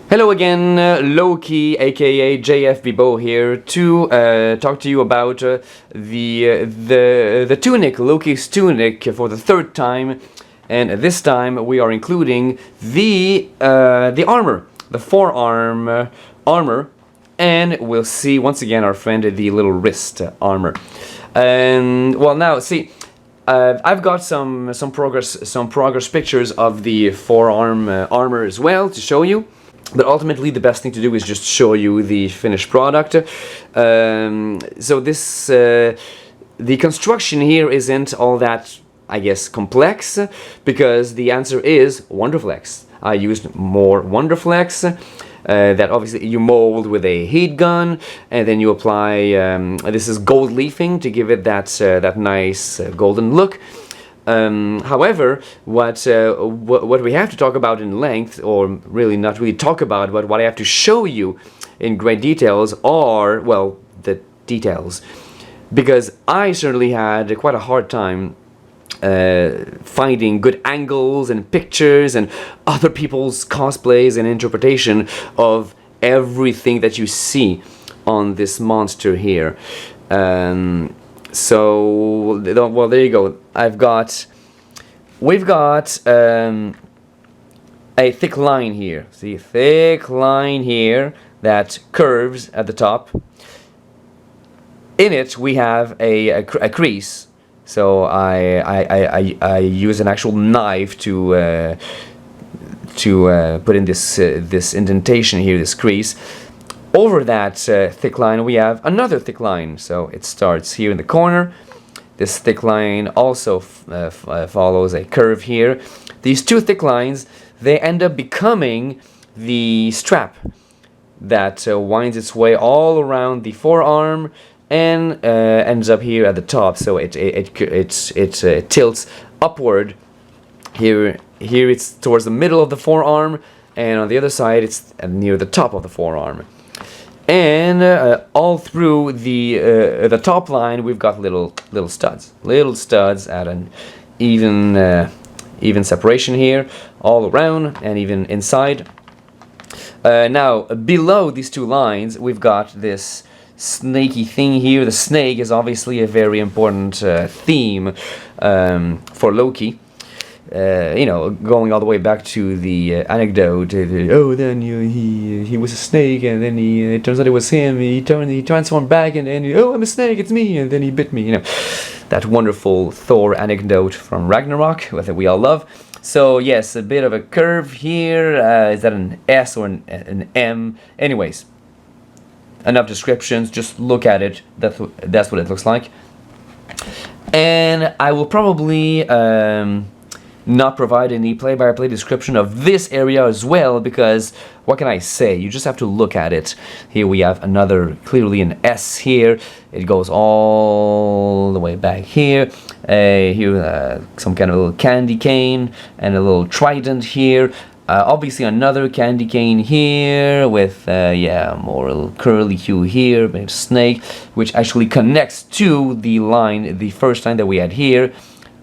Hello again, Loki, aka JF Bo here, to talk to you about the tunic, Loki's tunic, for the third time, and this time we are including the armor, the forearm armor, and we'll see once again our friend the little wrist armor. And well, now see. I've got some progress pictures of the forearm armor as well to show you. But ultimately, the best thing to do is just show you the finished product. So this, the construction here isn't all that, I guess, complex, because the answer is Wonderflex. I used more Wonderflex. That obviously you mold with a heat gun, and then you apply. This is gold leafing to give it that nice golden look. However, what we have to talk about in length, or really not really talk about, but what I have to show you in great details are, well, the details. Because I certainly had quite a hard time finding good angles and pictures and other people's cosplays and interpretation of everything that you see on this monster here. So, well, there you go. We've got a thick line here. See, thick line here that curves at the top. In it, we have a crease. So I use an actual knife to put in this indentation here, this crease. Over that thick line, we have another thick line. So it starts here in the corner. This thick line also follows a curve here. These two thick lines, they end up becoming the strap that winds its way all around the forearm and ends up here at the top. So it tilts upward. Here it's towards the middle of the forearm, and on the other side it's near the top of the forearm. And all through the top line, we've got little studs at an even separation here, all around and even inside. Now, below these two lines, we've got this snaky thing here. The snake is obviously a very important theme for Loki. You know, going all the way back to the anecdote. Then he was a snake, and then it turns out it was him. He transformed back, and I'm a snake, it's me, and then he bit me. You know, that wonderful Thor anecdote from Ragnarok that we all love. So yes, a bit of a curve here. Is that an S or an M? Anyways, enough descriptions. Just look at it. That's what it looks like. And I will probably not provide any play-by-play description of this area as well, because what can I say? You just have to look at it. Here we have another, clearly an S here. It goes all the way back here. Here some kind of a little candy cane and a little trident here. Obviously another candy cane here with more a little curly hue here, a snake, which actually connects to the line, the first line that we had here.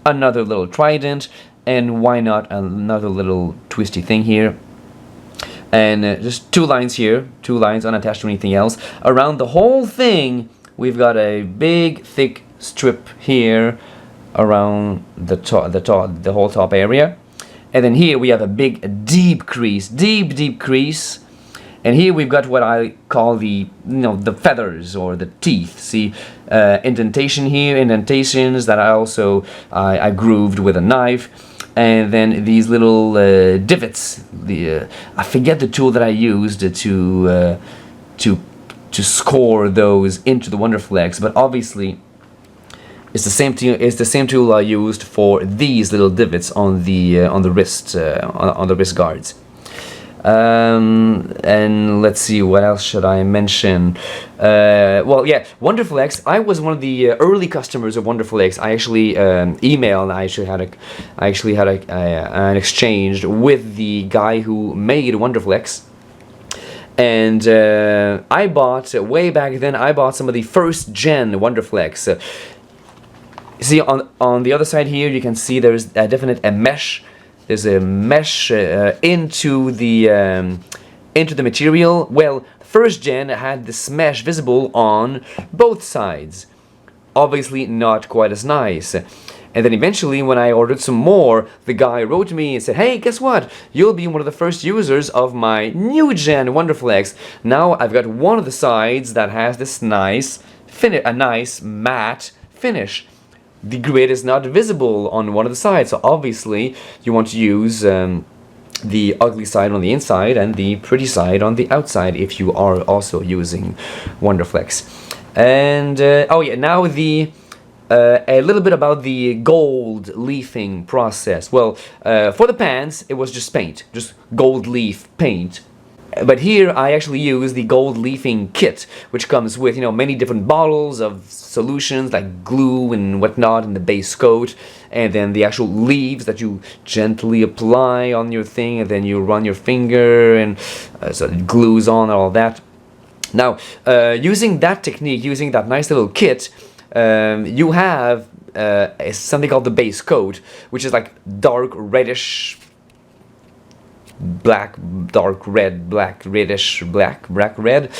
Another little trident, and why not another little twisty thing here. And just two lines here, two lines unattached to anything else. Around the whole thing, we've got a big thick strip here around the whole top area. And then here we have a big deep crease. And here we've got what I call the feathers or the teeth. See, indentation here, indentations that I grooved with a knife. And then these little divots. I forget the tool that I used to score those into the Wonderflex, but obviously it's the same tool. It's the same tool I used for these little divots on the wrist guards. And let's see, what else should I mention? Well, yeah, Wonderflex. I was one of the early customers of Wonderflex. I actually emailed. I actually had an exchange with the guy who made Wonderflex. And I bought, way back then, I bought some of the first gen Wonderflex. See, on the other side here, you can see there's a definite mesh. There's a mesh into the into the material. Well, first gen had this mesh visible on both sides. Obviously not quite as nice. And then eventually, when I ordered some more, the guy wrote me and said, hey, guess what? You'll be one of the first users of my new gen Wonderflex. Now I've got one of the sides that has this nice a nice matte finish. The grid is not visible on one of the sides, so obviously you want to use the ugly side on the inside and the pretty side on the outside if you are also using Wonderflex. And oh yeah, now a little bit about the gold leafing process. Well, for the pants, it was just paint, just gold leaf paint. But here I actually use the gold leafing kit, which comes with, many different bottles of solutions like glue and whatnot in the base coat, and then the actual leaves that you gently apply on your thing, and then you run your finger, and so it glues on and all that. Now, using that technique, using that nice little kit, you have something called the base coat, which is like dark reddish, black, dark red, black, reddish, black red,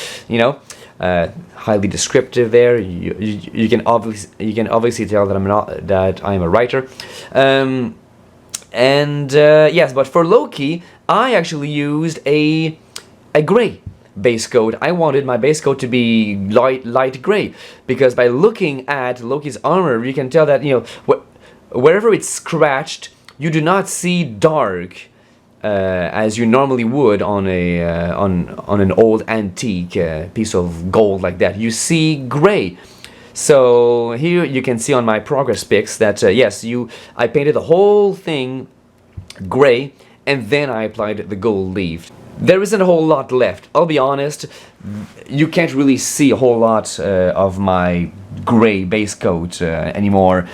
highly descriptive there. You can obviously tell that I'm a writer. Yes, but for Loki, I actually used a gray base coat. I wanted my base coat to be light gray, because by looking at Loki's armor, you can tell that wherever it's scratched, you do not see dark as you normally would on an old antique piece of gold like that. You see gray. So here you can see on my progress pics that yes, I painted the whole thing gray, and then I applied the gold leaf. There isn't a whole lot left. I'll be honest, you can't really see a whole lot of my gray base coat anymore.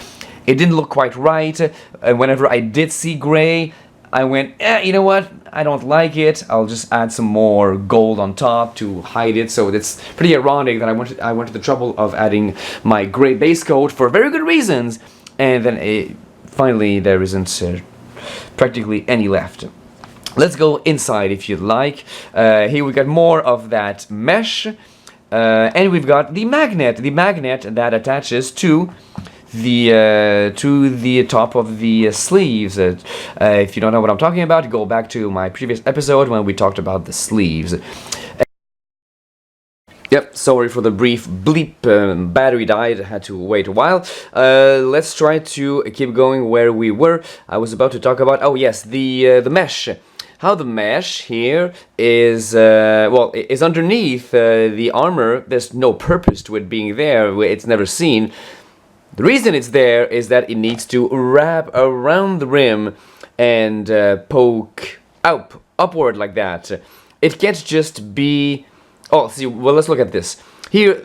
It didn't look quite right. Whenever I did see gray, I went, you know what, I don't like it, I'll just add some more gold on top to hide it. So it's pretty ironic that I went to the trouble of adding my gray base coat for very good reasons, and then finally there isn't practically any left. Let's go inside if you'd like. Here we got more of that mesh, and we've got the magnet that attaches to the top of the sleeves. If you don't know what I'm talking about, go back to my previous episode when we talked about the sleeves. Yep, sorry for the brief bleep, battery died, had to wait a while. Let's try to keep going where we were. I was about to talk about, oh yes, the mesh. How the mesh here is, is underneath the armor. There's no purpose to it being there, it's never seen. The reason it's there is that it needs to wrap around the rim and poke upward like that. It can't just be... Oh, see, well, let's look at this. Here,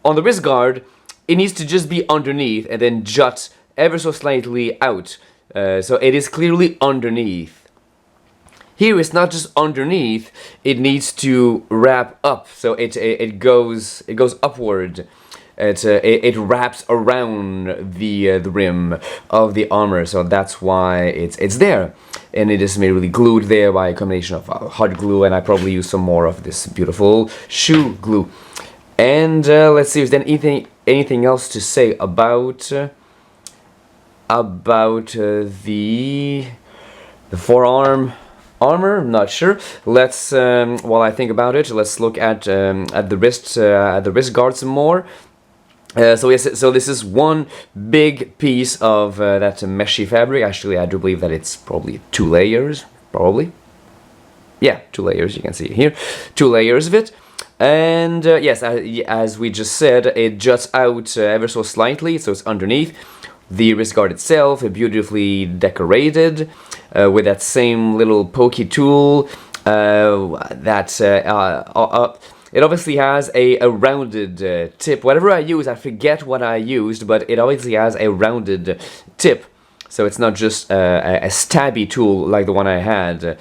on the wrist guard, it needs to just be underneath and then jut ever so slightly out. So it is clearly underneath. Here, it's not just underneath, it needs to wrap up, so it goes upward. It wraps around the rim of the armor, so that's why it's there, and it is merely glued there by a combination of hot glue, and I probably use some more of this beautiful shoe glue. And let's see if there's anything else to say about the forearm armor. I'm not sure. Let's while I think about it, let's look at the wrist guard some more. So yes, so this is one big piece of that meshy fabric. Actually, I do believe that it's probably 2 layers, probably. Yeah, 2 layers, you can see it here. 2 layers of it. And yes, as we just said, it juts out ever so slightly, so it's underneath. The wrist guard itself, beautifully decorated with that same little pokey tool it obviously has a rounded tip. Whatever I use, I forget what I used, but it obviously has a rounded tip. So it's not just a stabby tool like the one I had,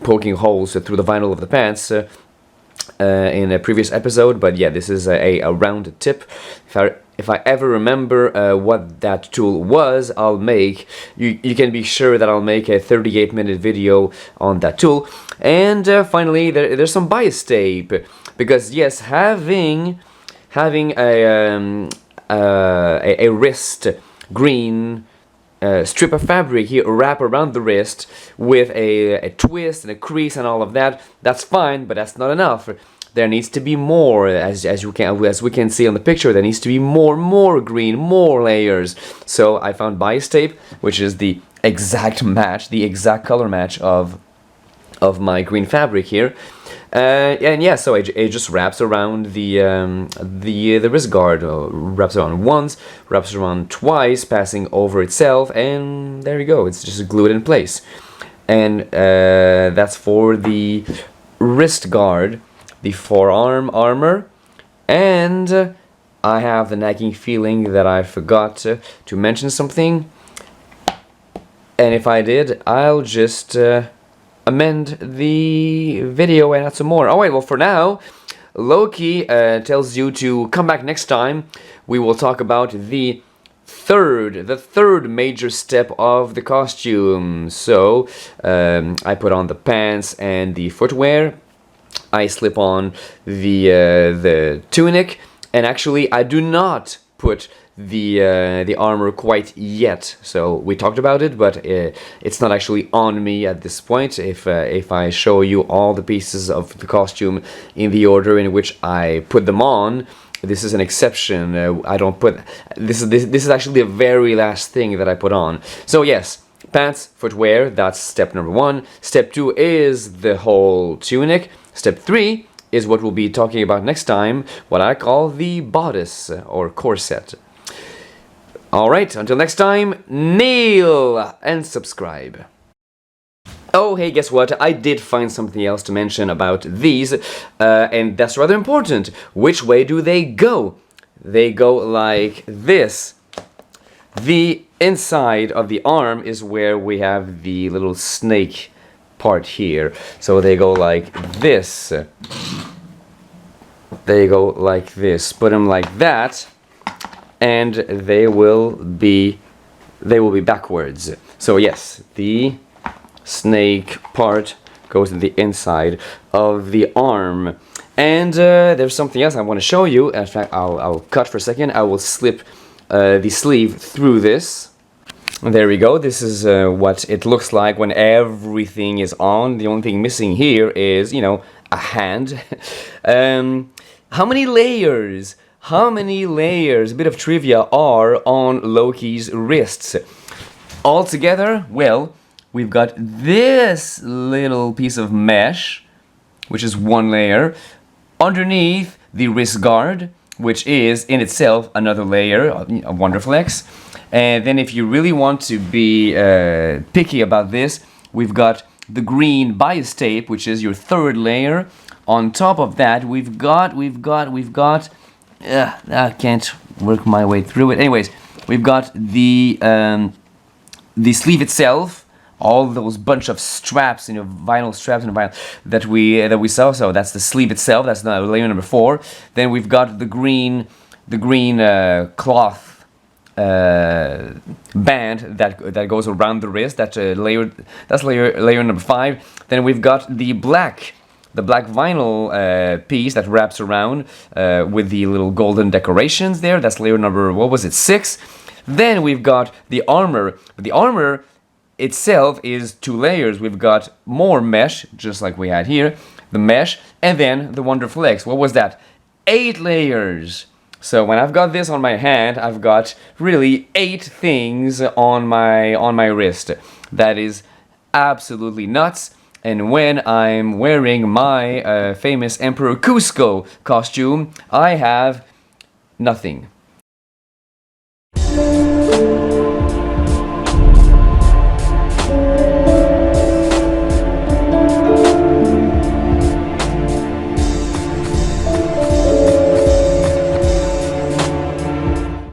poking holes through the vinyl of the pants in a previous episode. But yeah, this is a rounded tip. if I ever remember what that tool was, I'll make, you can be sure that I'll make a 38-minute video on that tool. And finally, there's some bias tape, because yes, having a wrist green strip of fabric here wrap around the wrist with a twist and a crease and all of that, that's fine, but that's not enough. There needs to be more, as we can see on the picture. There needs to be more green, more layers. So I found bias tape, which is the exact match, the exact color match of my green fabric here. And yeah, so it just wraps around the wrist guard. Wraps around once, wraps around twice, passing over itself, and there you go. It's just glued in place. And that's for the wrist guard. The forearm armor, and I have the nagging feeling that I forgot to mention something, and if I did, I'll just amend the video and add some more. Oh wait, well for now, Loki tells you to come back next time. We will talk about the third major step of the costume. So I put on the pants and the footwear. I slip on the tunic, and actually I do not put the armor quite yet. So we talked about it, but it's not actually on me at this point. If I show you all the pieces of the costume in the order in which I put them on, this is an exception. I don't put this is actually the very last thing that I put on. So yes. Pants, footwear, that's step number 1. Step 2 is the whole tunic. Step 3 is what we'll be talking about next time, what I call the bodice or corset. Alright, until next time, kneel and subscribe. Oh, hey, guess what? I did find something else to mention about these, and that's rather important. Which way do they go? They go like this. The inside of the arm is where we have the little snake part here. So they go like this. They go like this. Put them like that, and they will be backwards. So yes, the snake part goes in the inside of the arm. And there's something else I want to show you. In fact, I'll cut for a second. I will slip the sleeve through this. There we go. This is what it looks like when everything is on. The only thing missing here is, you know, a hand. How many layers? How many layers, a bit of trivia, are on Loki's wrists? Altogether, well, we've got this little piece of mesh, which is one layer, underneath the wrist guard, which is in itself another layer, a Wonderflex. And then if you really want to be picky about this, we've got the green bias tape, which is your third layer. On top of that, we've got, I can't work my way through it. Anyways, we've got the sleeve itself, all those bunch of straps, you know, vinyl straps and vinyl that we saw. So that's the sleeve itself. That's layer number 4. Then we've got the green cloth band that goes around the wrist. That's layer number 5. Then we've got the black vinyl piece that wraps around with the little golden decorations there. That's layer number, what was it, 6? Then we've got the armor. The armor itself is 2 layers. We've got more mesh, just like we had here, the mesh, and then the Wonderflex. What was that? 8 layers. So when I've got this on my hand, I've got really 8 things on my wrist. That is absolutely nuts. And when I'm wearing my famous Emperor Cusco costume, I have nothing.